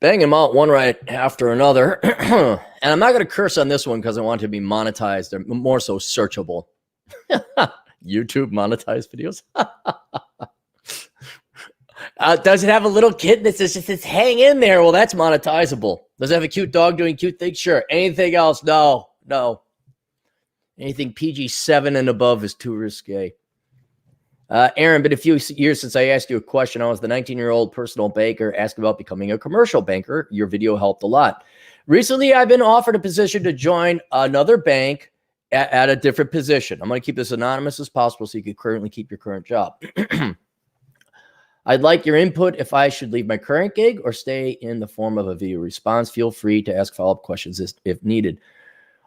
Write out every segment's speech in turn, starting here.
Bang them out one right after another. And I'm not going to curse on this one because I want it to be monetized. They're more so searchable. YouTube monetized videos. Does it have a little kid that says, hang in there? Well, that's monetizable. Does it have a cute dog doing cute things? Sure. Anything else? No. Anything PG-7 and above is too risque. Aaron, been a few years since I asked you a question. I was the 19-year-old personal banker asking about becoming a commercial banker. Your video helped a lot. Recently, I've been offered a position to join another bank at a different position. I'm going to keep this anonymous as possible so you can currently keep your current job. I'd like your input if I should leave my current gig or stay in the form of a video response. Feel free to ask follow-up questions if needed.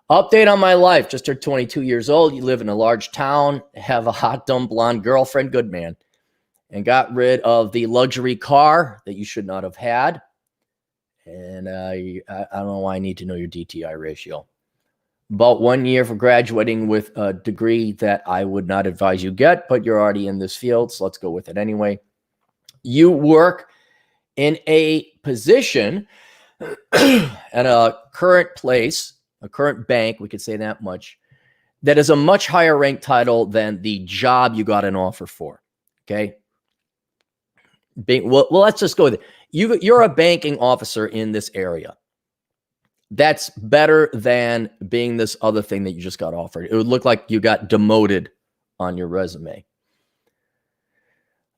Update on my life. Just turned 22 years old. You live in a large town, have a hot, dumb, blonde girlfriend. Good man. And got rid of the luxury car that you should not have had. And I don't know why I need to know your DTI ratio. About 1 year for graduating with a degree that I would not advise you get, but you're already in this field, so let's go with it anyway. You work in a position at a current place, a current bank, we could say that much, that is a much higher ranked title than the job you got an offer for. Okay. Well, let's just go with it. You're a banking officer in this area. That's better than being this other thing that you just got offered. It would look like you got demoted on your resume.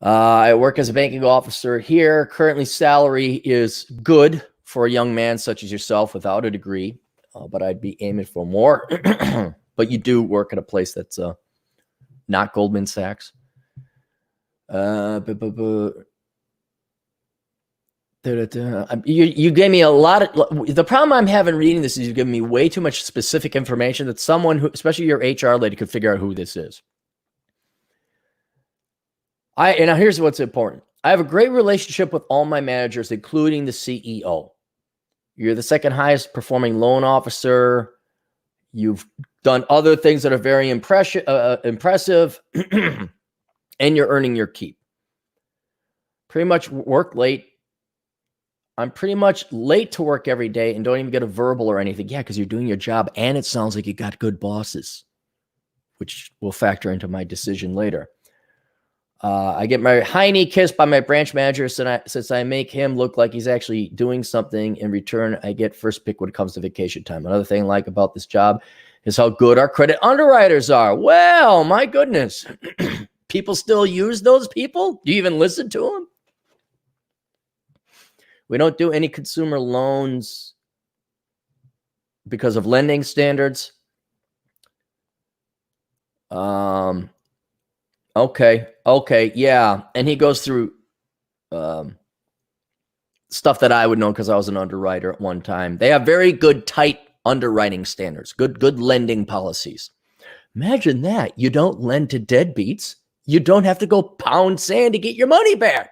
I work as a banking officer here. Currently, salary is good for a young man such as yourself without a degree, but I'd be aiming for more. But you do work at a place that's not Goldman Sachs. You gave me a lot of. The problem I'm having reading this is you've given me way too much specific information that someone who, especially your HR lady, could figure out who this is. And now here's what's important. I have a great relationship with all my managers, including the CEO. You're the second highest performing loan officer. You've done other things that are very impressive, and you're earning your keep. Pretty much work late. I'm pretty much late to work every day and don't even get a verbal or anything. Yeah, because you're doing your job, and it sounds like you got good bosses, which will factor into my decision later. I get my hiney kissed by my branch manager since I make him look like he's actually doing something. In return, I get first pick when it comes to vacation time. Another thing I like about this job is how good our credit underwriters are. Well, my goodness. People still use those people? Do you even listen to them? We don't do any consumer loans because of lending standards. Okay, yeah. And he goes through stuff that I would know because I was an underwriter at one time. They have very good, tight underwriting standards, good lending policies. Imagine that. You don't lend to deadbeats. You don't have to go pound sand to get your money back.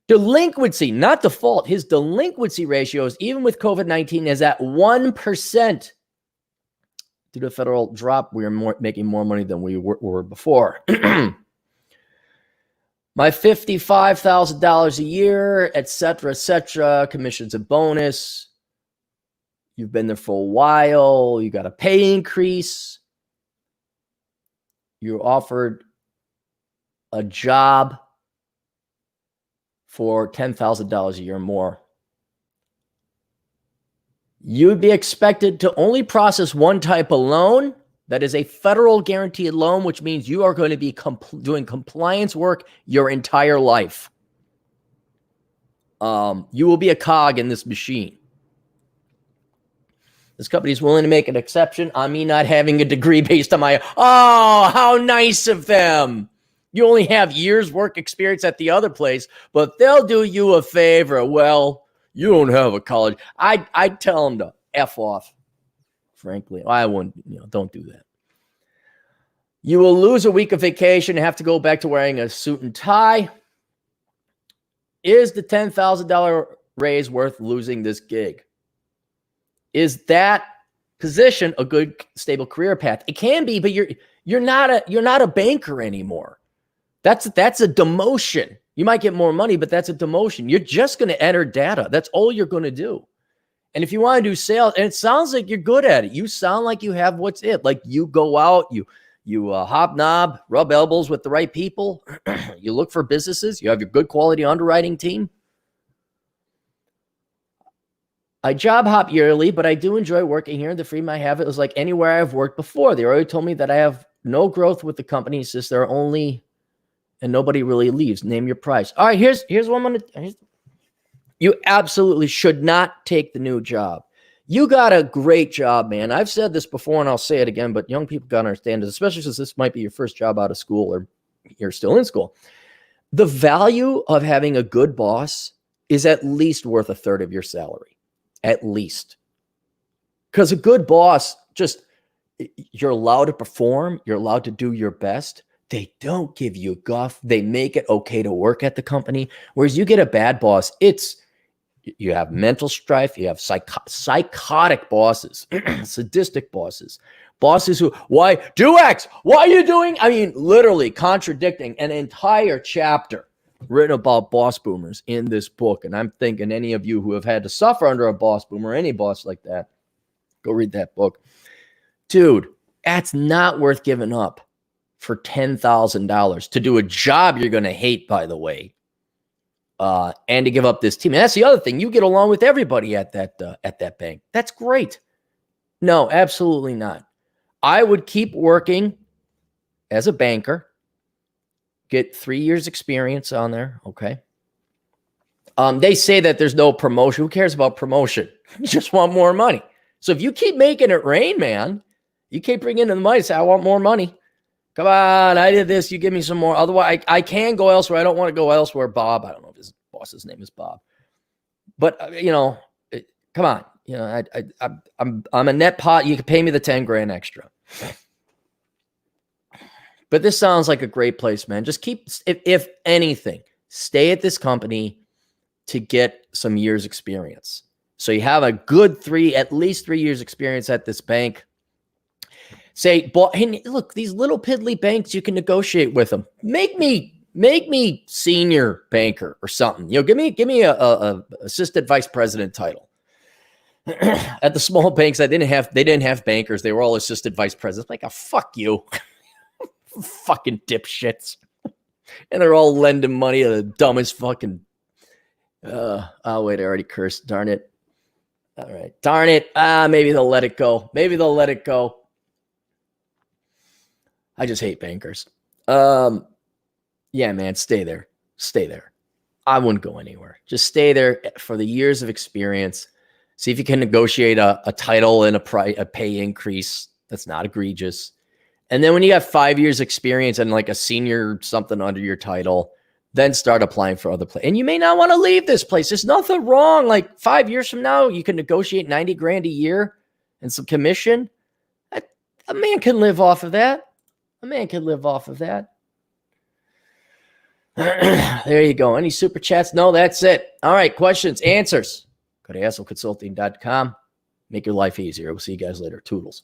Delinquency, not default. His delinquency ratios, even with COVID-19, is at 1%. Due to a federal drop, we are making more money than we were before. My $55,000 a year, etc., commissions and bonus. You've been there for a while. You got a pay increase. You're offered a job for $10,000 a year more. You would be expected to only process one type of loan. That is a federal guaranteed loan, which means you are going to be doing compliance work your entire life. You will be a cog in this machine. This company is willing to make an exception on me not having a degree based on my, oh, how nice of them. You only have years work experience at the other place, but they'll do you a favor. Well, you don't have a college. I'd tell them to F off, frankly. I wouldn't, don't do that. You will lose a week of vacation and have to go back to wearing a suit and tie. Is the $10,000 raise worth losing this gig? Is that position a good, stable career path? It can be, but you're not a banker anymore. That's a demotion. You might get more money, but that's a demotion. You're just going to enter data. That's all you're going to do. And if you want to do sales, and it sounds like you're good at it, you sound like you have what's it. Like you go out, you hobnob, rub elbows with the right people. You look for businesses. You have your good quality underwriting team. I job hop yearly, but I do enjoy working here. The freedom I have, it was like anywhere I've worked before. They already told me that I have no growth with the company since they're only, and nobody really leaves. Name your price. All right, here's what I'm going to, you absolutely should not take the new job. You got a great job, man. I've said this before and I'll say it again, but young people got to understand this, especially since this might be your first job out of school or you're still in school. The value of having a good boss is at least worth a third of your salary. At least. Because a good boss, just, you're allowed to perform. You're allowed to do your best. They don't give you guff. They make it okay to work at the company. Whereas you get a bad boss, you have mental strife. You have psychotic bosses, sadistic bosses, bosses who, why do X? Why are you doing? I mean, literally contradicting an entire chapter written about boss boomers in this book. And I'm thinking any of you who have had to suffer under a boss boomer, any boss like that, go read that book. Dude, that's not worth giving up for $10,000 to do a job you're going to hate, by the way, and to give up this team. And that's the other thing. You get along with everybody at that bank. That's great. No, absolutely not. I would keep working as a banker. Get 3 years experience on there. Okay. They say that there's no promotion. Who cares about promotion? You just want more money. So if you keep making it rain, man, you keep bringing in the money, say, I want more money. Come on, I did this. You give me some more. Otherwise, I can go elsewhere. I don't want to go elsewhere. Bob, I don't know if his boss's name is Bob. But, come on. I'm a net pot. You can pay me the 10 grand extra. But this sounds like a great place, man. Just keep, if anything, stay at this company to get some years experience. So you have a good at least 3 years experience at this bank. Say, hey, look, these little piddly banks, you can negotiate with them. Make me senior banker or something. Give me a assistant vice president title. At the small banks, they didn't have bankers. They were all assistant vice presidents. Like, fuck you. Fucking dipshits. And they're all lending money to the dumbest fucking oh wait, I already cursed. Darn it. All right. Darn it. Maybe they'll let it go. I just hate bankers. Yeah, man, stay there. I wouldn't go anywhere. Just stay there for the years of experience. See if you can negotiate a title and a pay increase that's not egregious. And then when you have 5 years experience and like a senior something under your title, then start applying for other places. And you may not want to leave this place. There's nothing wrong. Like 5 years from now, you can negotiate 90 grand a year and some commission. A man can live off of that. There you go. Any super chats? No, that's it. All right. Questions, answers. Go to assholeconsulting.com. Make your life easier. We'll see you guys later. Toodles.